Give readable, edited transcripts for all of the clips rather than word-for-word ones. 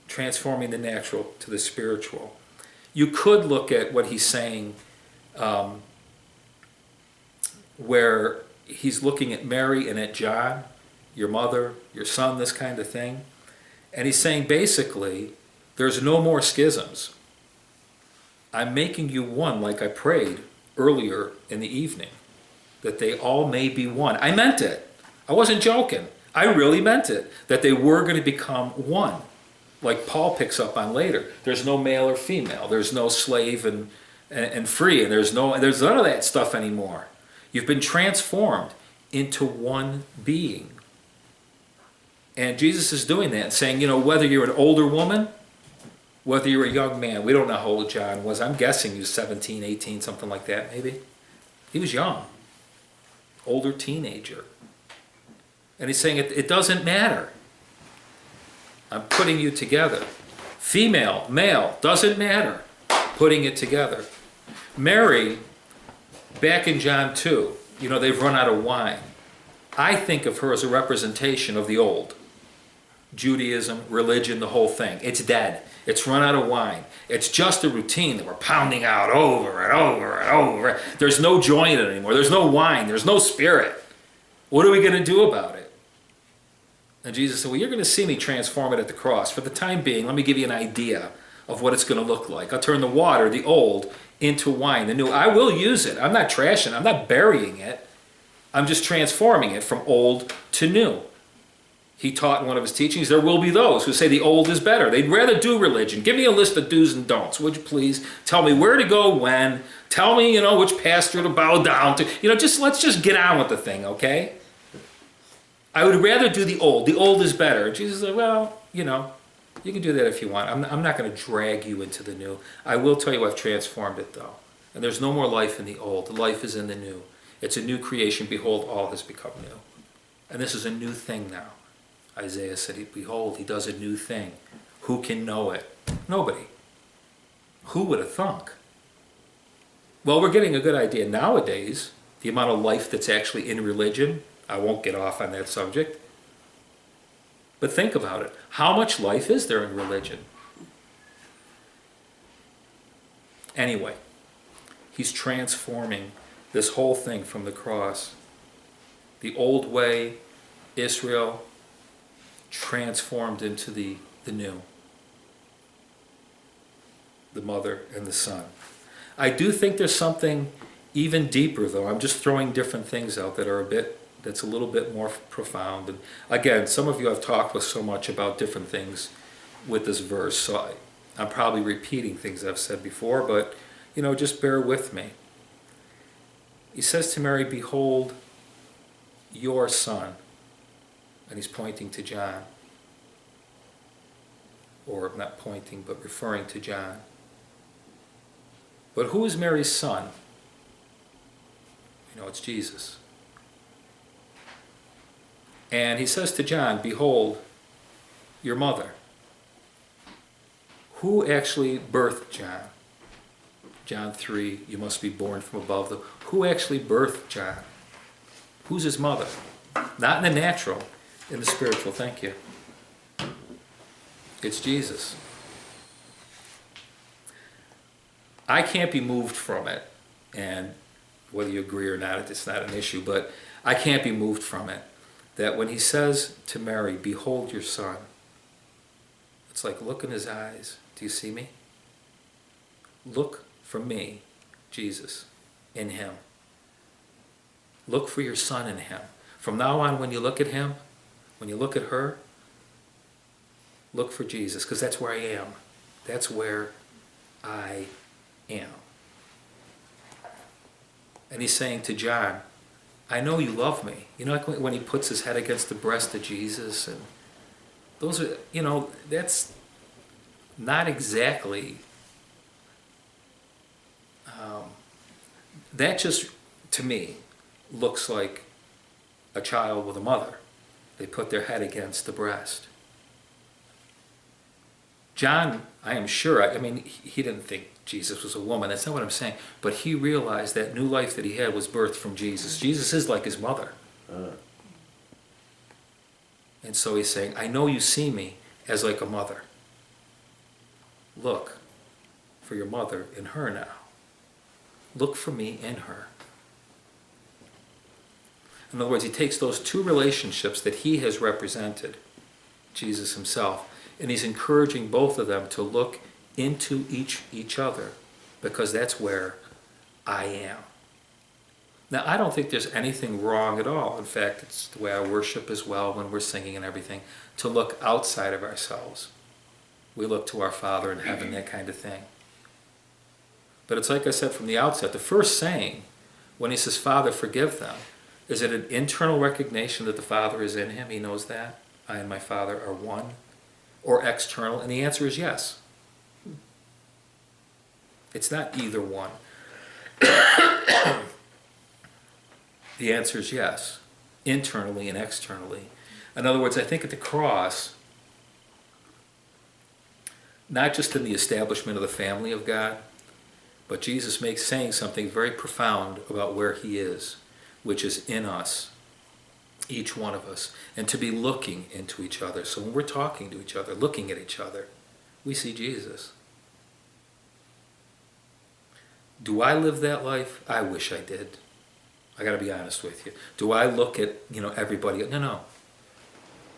transforming the natural to the spiritual. You could look at what he's saying where he's looking at Mary and at John, your mother, your son, this kind of thing. And he's saying basically, there's no more schisms. I'm making you one like I prayed earlier in the evening, that they all may be one. I meant it. I wasn't joking. I really meant it, that they were going to become one. Like Paul picks up on later. There's no male or female. There's no slave and free. And there's none of that stuff anymore. You've been transformed into one being. And Jesus is doing that, saying, whether you're an older woman, whether you're a young man, we don't know how old John was. I'm guessing he was 17, 18, something like that, maybe. He was young. Older teenager. And he's saying it doesn't matter. I'm putting you together. Female, male, doesn't matter. Putting it together. Mary, back in John 2, they've run out of wine. I think of her as a representation of the old. Judaism, religion, the whole thing. It's dead. It's run out of wine. It's just a routine that we're pounding out over and over and over. There's no joy in it anymore. There's no wine. There's no spirit. What are we going to do about it? And Jesus said, well, you're going to see me transform it at the cross. For the time being, let me give you an idea of what it's going to look like. I'll turn the water, the old, into wine, the new. I will use it. I'm not trashing. I'm not burying it. I'm just transforming it from old to new. He taught in one of his teachings, there will be those who say the old is better. They'd rather do religion. Give me a list of do's and don'ts, would you please? Tell me where to go when. Tell me, which pastor to bow down to. Let's just get on with the thing, okay? I would rather do the old. The old is better. Jesus said, well, you can do that if you want. I'm not going to drag you into the new. I will tell you I've transformed it, though. And there's no more life in the old. The life is in the new. It's a new creation. Behold, all has become new. And this is a new thing now. Isaiah said, behold, he does a new thing. Who can know it? Nobody. Who would have thunk? Well, we're getting a good idea nowadays, the amount of life that's actually in religion. I won't get off on that subject. But think about it. How much life is there in religion? Anyway, he's transforming this whole thing from the cross. The old way, Israel, transformed into the new. The mother and the son. I do think there's something even deeper, though. I'm just throwing different things out that's a little bit more profound. And again, some of you I've talked with so much about different things with this verse, so I'm probably repeating things I've said before, but just bear with me. He says to Mary, behold your son. And he's pointing to John. Or not pointing, but referring to John. But who is Mary's son? It's Jesus. And he says to John, behold your mother. Who actually birthed John? John 3, you must be born from above. Who actually birthed John? Who's his mother? Not in the natural, in the spiritual. Thank you. It's Jesus. I can't be moved from it, and whether you agree or not, it's not an issue, but I can't be moved from it, that when he says to Mary, behold your son, it's like, look in his eyes. Do you see me? Look for me, Jesus, in him. Look for your son in him. From now on, when you look at him, when you look at her, look for Jesus, because that's where I am. That's where I am. And he's saying to John, I know you love me. Like when he puts his head against the breast of Jesus, and those are, that's not exactly, that just, to me, looks like a child with a mother. They put their head against the breast. John, I am sure, he didn't think Jesus was a woman. That's not what I'm saying. But he realized that new life that he had was birthed from Jesus. Jesus is like his mother. And so he's saying, I know you see me as like a mother. look for your mother in her now. Look for me in her. In other words, he takes those two relationships that he has represented, Jesus himself, and he's encouraging both of them to look into each other, because that's where I am. Now, I don't think there's anything wrong at all. In fact, it's the way I worship as well when we're singing and everything, to look outside of ourselves. We look to our Father in heaven, that kind of thing. But it's like I said from the outset, the first saying, when he says, Father, forgive them, is it an internal recognition that the Father is in him? He knows that. I and my Father are one. Or external? And the answer is yes. It's not either one. The answer is yes, internally and externally. In other words, I think at the cross, not just in the establishment of the family of God, but Jesus saying something very profound about where he is, which is in us, each one of us, and to be looking into each other. So when we're talking to each other, looking at each other, we see Jesus. Do I live that life? I wish I did. I got to be honest with you. Do I look at, everybody? No.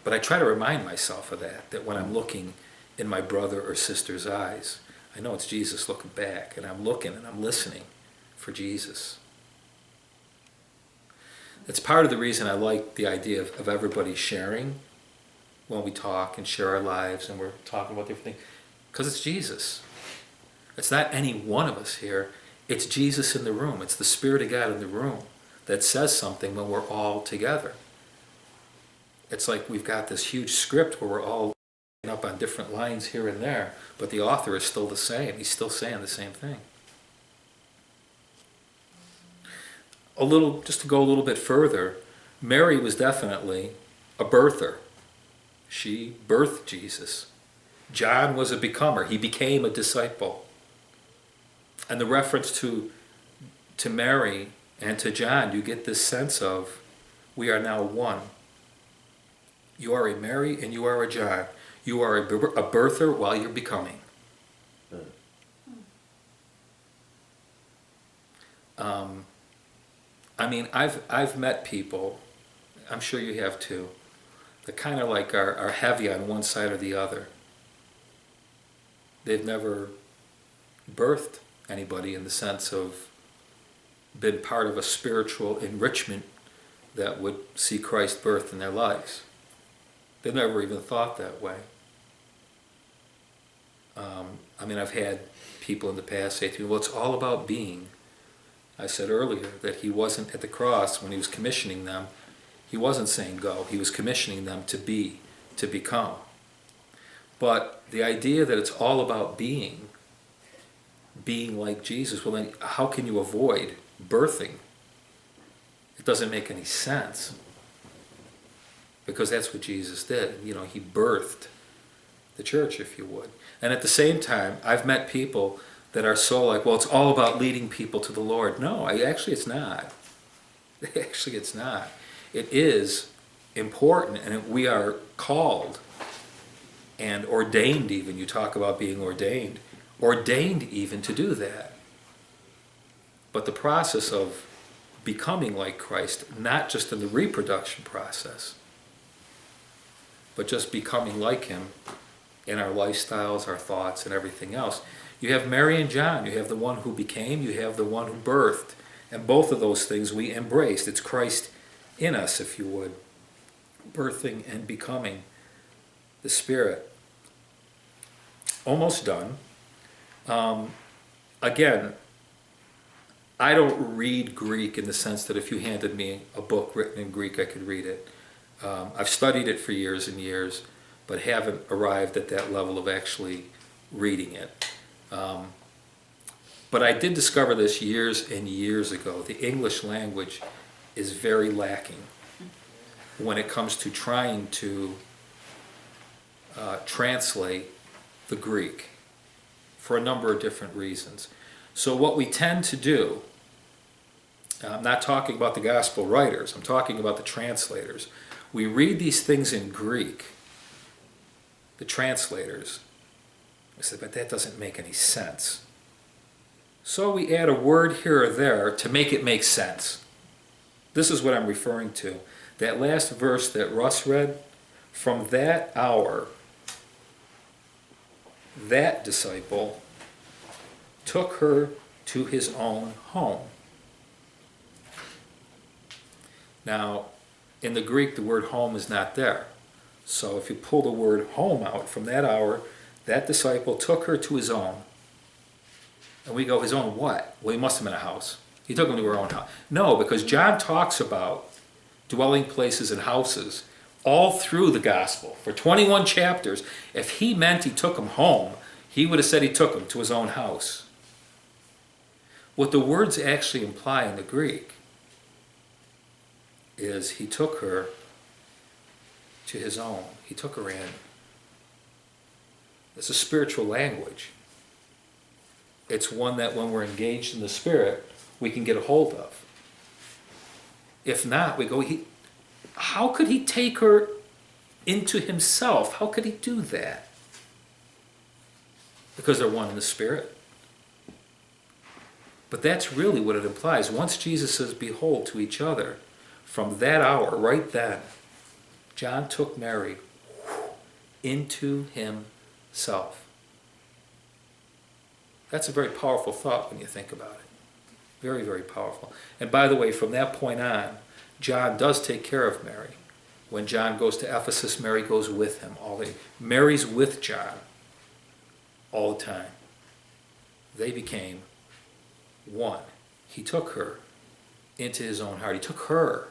But I try to remind myself of that when I'm looking in my brother or sister's eyes, I know it's Jesus looking back, and I'm looking and I'm listening for Jesus. That's part of the reason I like the idea of everybody sharing when we talk and share our lives and we're talking about different things, because it's Jesus. It's not any one of us here. It's Jesus in the room. It's the Spirit of God in the room that says something when we're all together. It's like we've got this huge script where we're all up on different lines here and there, but the author is still the same. He's still saying the same thing. Just to go a little bit further, Mary was definitely a birther. She birthed Jesus. John was a becomer. He became a disciple. And the reference to Mary and to John, you get this sense of, we are now one. You are a Mary and you are a John. You are a birther while you're becoming. I've met people, I'm sure you have too, that kind of like are heavy on one side or the other. They've never birthed anybody in the sense of been part of a spiritual enrichment that would see Christ birthed in their lives. They've never even thought that way. I've had people in the past say to me, well, it's all about being. I said earlier that he wasn't at the cross when he was commissioning them. He wasn't saying go. He was commissioning them to be, to become. But the idea that it's all about being like Jesus, well then how can you avoid birthing? It doesn't make any sense. Because that's what Jesus did. He birthed the church, if you would. And at the same time, I've met people that are so like, well, it's all about leading people to the Lord. No, actually it's not. Actually it's not. It is important, and we are called and ordained even. You talk about being ordained even to do that. But the process of becoming like Christ, not just in the reproduction process, but just becoming like him in our lifestyles, our thoughts, and everything else. You have Mary and John. You have the one who became, you have the one who birthed. And both of those things we embraced. It's Christ in us, if you would. Birthing and becoming the Spirit. Almost done. Again, I don't read Greek in the sense that if you handed me a book written in Greek, I could read it. I've studied it for years and years, but haven't arrived at that level of actually reading it. But I did discover this years and years ago. The English language is very lacking when it comes to trying to translate the Greek for a number of different reasons. So what we tend to do, I'm not talking about the gospel writers, I'm talking about the translators. We read these things in Greek, the translators, I said, but that doesn't make any sense. So we add a word here or there to make it make sense. This is what I'm referring to. That last verse that Russ read, from that hour, that disciple took her to his own home. Now, in the Greek, the word home is not there. So if you pull the word home out, from that hour, that disciple took her to his own. And we go, his own what? Well, he must have been a house. He took him to her own house. No, because John talks about dwelling places and houses all through the gospel. For 21 chapters, if he meant he took him home, he would have said he took him to his own house. What the words actually imply in the Greek is he took her to his own. He took her in. It's a spiritual language. It's one that when we're engaged in the Spirit, we can get a hold of. If not, we go, how could he take her into himself? How could he do that? Because they're one in the Spirit. But that's really what it implies. Once Jesus says, behold, to each other, from that hour, right then, John took Mary into himself. That's a very powerful thought when you think about it. Very, very powerful. And by the way, from that point on, John does take care of Mary. When John goes to Ephesus, Mary goes with him. Mary's with John all the time. They became one. He took her into his own heart. He took her.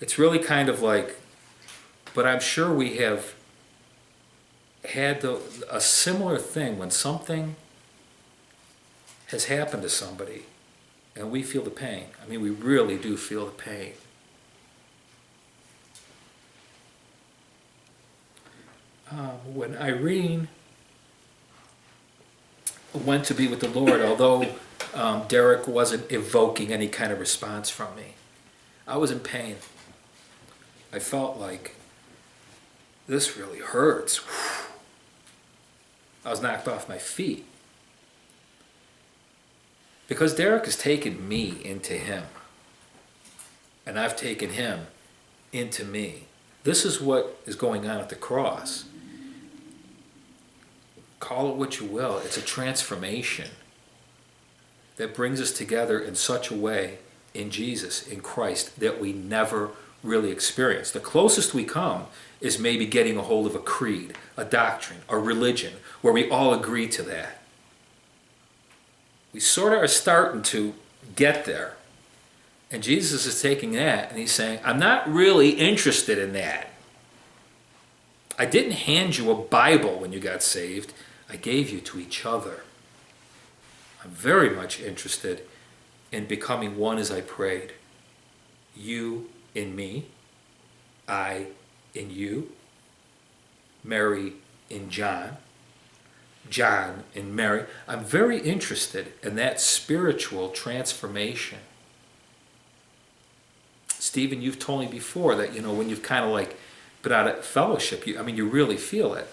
It's really kind of like, but I'm sure we have had a similar thing when something has happened to somebody and we feel the pain. I mean, we really do feel the pain. When Irene went to be with the Lord, although Derek wasn't evoking any kind of response from me, I was in pain. I felt like, this really hurts. I was knocked off my feet. Because Derek has taken me into him. And I've taken him into me. This is what is going on at the cross. Call it what you will. It's a transformation that brings us together in such a way in Jesus, in Christ, that we never really experience. The closest we come is maybe getting a hold of a creed, a doctrine, a religion, where we all agree to that. We sort of are starting to get there. And Jesus is taking that and he's saying, I'm not really interested in that. I didn't hand you a Bible when you got saved. I gave you to each other. I'm very much interested in becoming one as I prayed. You in me, I in you, Mary in John, John in Mary. I'm very interested in that spiritual transformation. Stephen, you've told me before that, when you've kind of like been out of fellowship, you really feel it.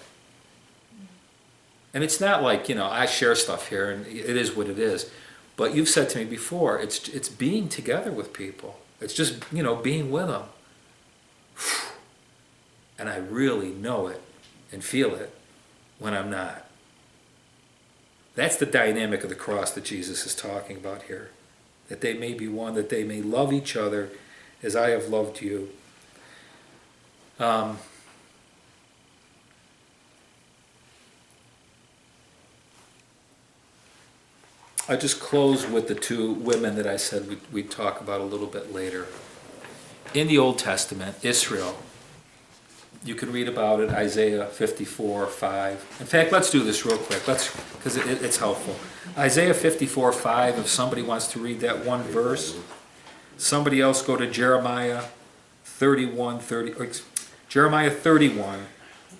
And it's not like, I share stuff here and it is what it is. But you've said to me before, it's being together with people. It's just, being with them. And I really know it and feel it when I'm not. That's the dynamic of the cross that Jesus is talking about here. That they may be one, that they may love each other as I have loved you. I just close with the two women that I said we'd talk about a little bit later. In the Old Testament, Israel, you can read about it, Isaiah 54:5. In fact, let's do this real quick, because it's helpful. Isaiah 54:5, if somebody wants to read that one verse. Somebody else go to Jeremiah 31,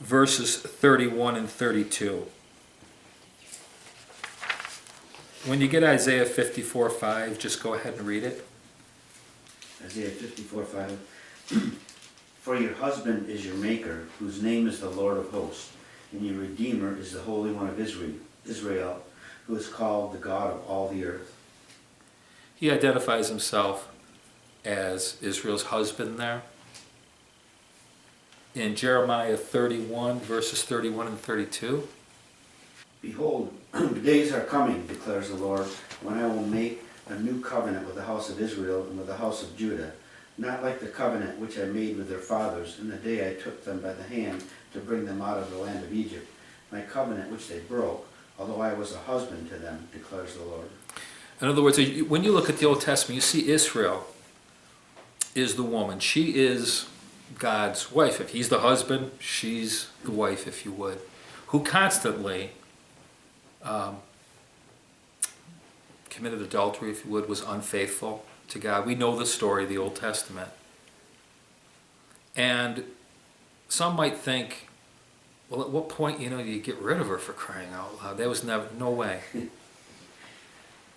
verses 31 and 32. When you get Isaiah 54:5, just go ahead and read it. Isaiah 54:5. For your husband is your maker, whose name is the Lord of hosts. and your Redeemer is the Holy One of Israel, who is called the God of all the earth. He identifies himself as Israel's husband there. In Jeremiah 31, verses 31 and 32. Behold, the days are coming, declares the Lord, when I will make a new covenant with the house of Israel and with the house of Judah, not like the covenant which I made with their fathers in the day I took them by the hand to bring them out of the land of Egypt, my covenant which they broke, although I was a husband to them, declares the Lord. In other words, when you look at the Old Testament, you see Israel is the woman. She is God's wife. If he's the husband, she's the wife, if you would, who constantly committed adultery, if you would, was unfaithful to God. We know the story of the Old Testament. And some might think, well, at what point, do you get rid of her, for crying out loud? That was never, no way.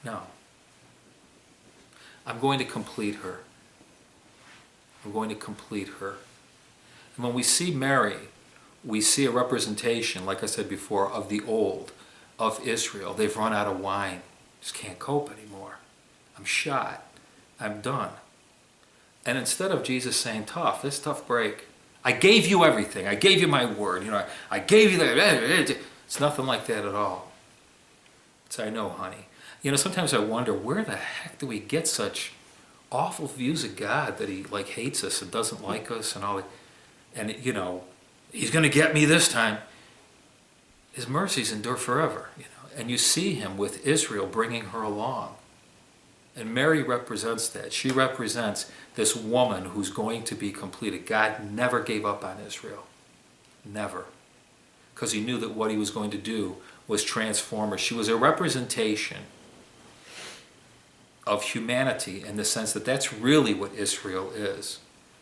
No. I'm going to complete her. I'm going to complete her. And when we see Mary, we see a representation, like I said before, of the old, of Israel. They've run out of wine. Just can't cope anymore. I'm shot. I'm done. And instead of Jesus saying, tough, this tough break, I gave you everything. I gave you my word. I gave you that. It's nothing like that at all. It's, I know, honey. Sometimes I wonder, where the heck do we get such awful views of God that he hates us and doesn't like us and all that? And he's going to get me this time. His mercies endure forever. And you see him with Israel bringing her along. And Mary represents that. She represents this woman who's going to be completed. God never gave up on Israel. Never. Because he knew that what he was going to do was transform her. She was a representation of humanity in the sense that that's really what Israel is.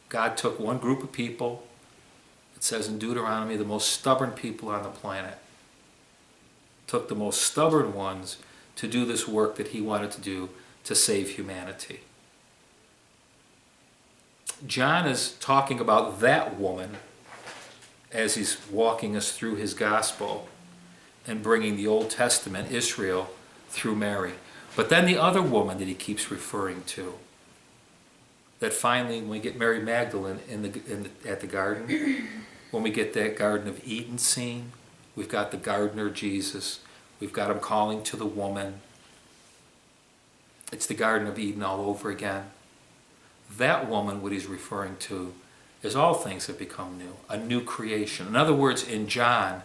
God took one group of people, it says in Deuteronomy, the most stubborn people on the planet, took the most stubborn ones to do this work that he wanted to do to save humanity. John is talking about that woman as he's walking us through his gospel and bringing the Old Testament, Israel, through Mary. But then the other woman that he keeps referring to, that finally, when we get Mary Magdalene at the garden, when we get that Garden of Eden scene, we've got the gardener Jesus, we've got him calling to the woman. It's the Garden of Eden all over again. That woman, what he's referring to, is all things have become new, a new creation. In other words, in John,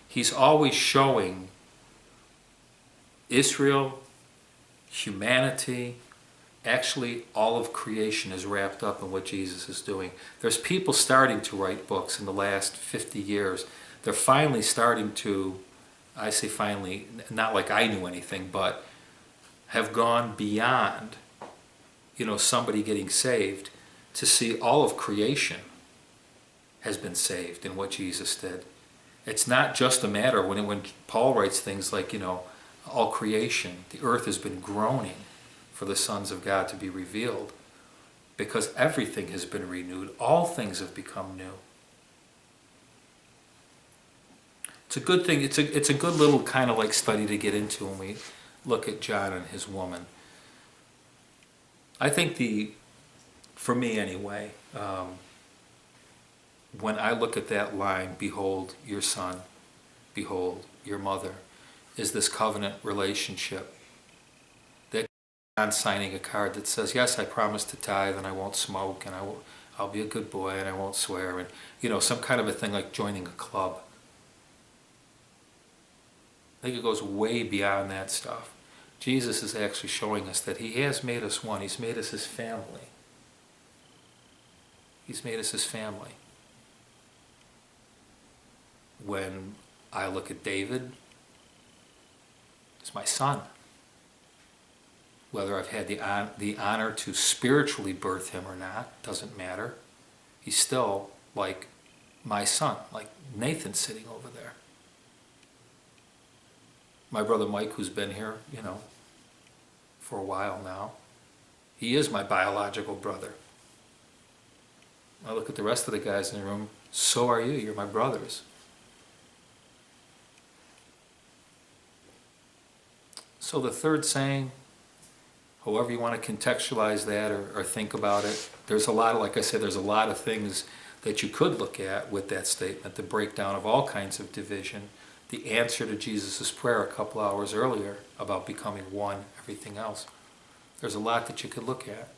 he's always showing Israel, humanity, actually all of creation is wrapped up in what Jesus is doing. There's people starting to write books in the last 50 years. They're finally starting to, I say finally, not like I knew anything, but have gone beyond, somebody getting saved to see all of creation has been saved in what Jesus did. It's not just a matter when Paul writes things like, all creation, the earth has been groaning for the sons of God to be revealed, because everything has been renewed. All things have become new. It's a good thing. It's a good little kind of study to get into when we look at John and his woman. I think for me anyway, when I look at that line, behold your son, behold your mother, is this covenant relationship. That John signing a card that says, yes, I promise to tithe and I won't smoke and I'll be a good boy and I won't swear, and some kind of a thing like joining a club. I think it goes way beyond that stuff. Jesus is actually showing us that he has made us one. He's made us his family. He's made us his family. When I look at David, he's my son. Whether I've had the honor to spiritually birth him or not, doesn't matter. He's still like my son, like Nathan sitting over there. My brother Mike, who's been here, for a while now, he is my biological brother. I look at the rest of the guys in the room, so are you, you're my brothers. So the third saying, however you want to contextualize that or think about it, there's a lot of, like I said, there's a lot of things that you could look at with that statement, the breakdown of all kinds of division, the answer to Jesus' prayer a couple hours earlier about becoming one, everything else. There's a lot that you could look at.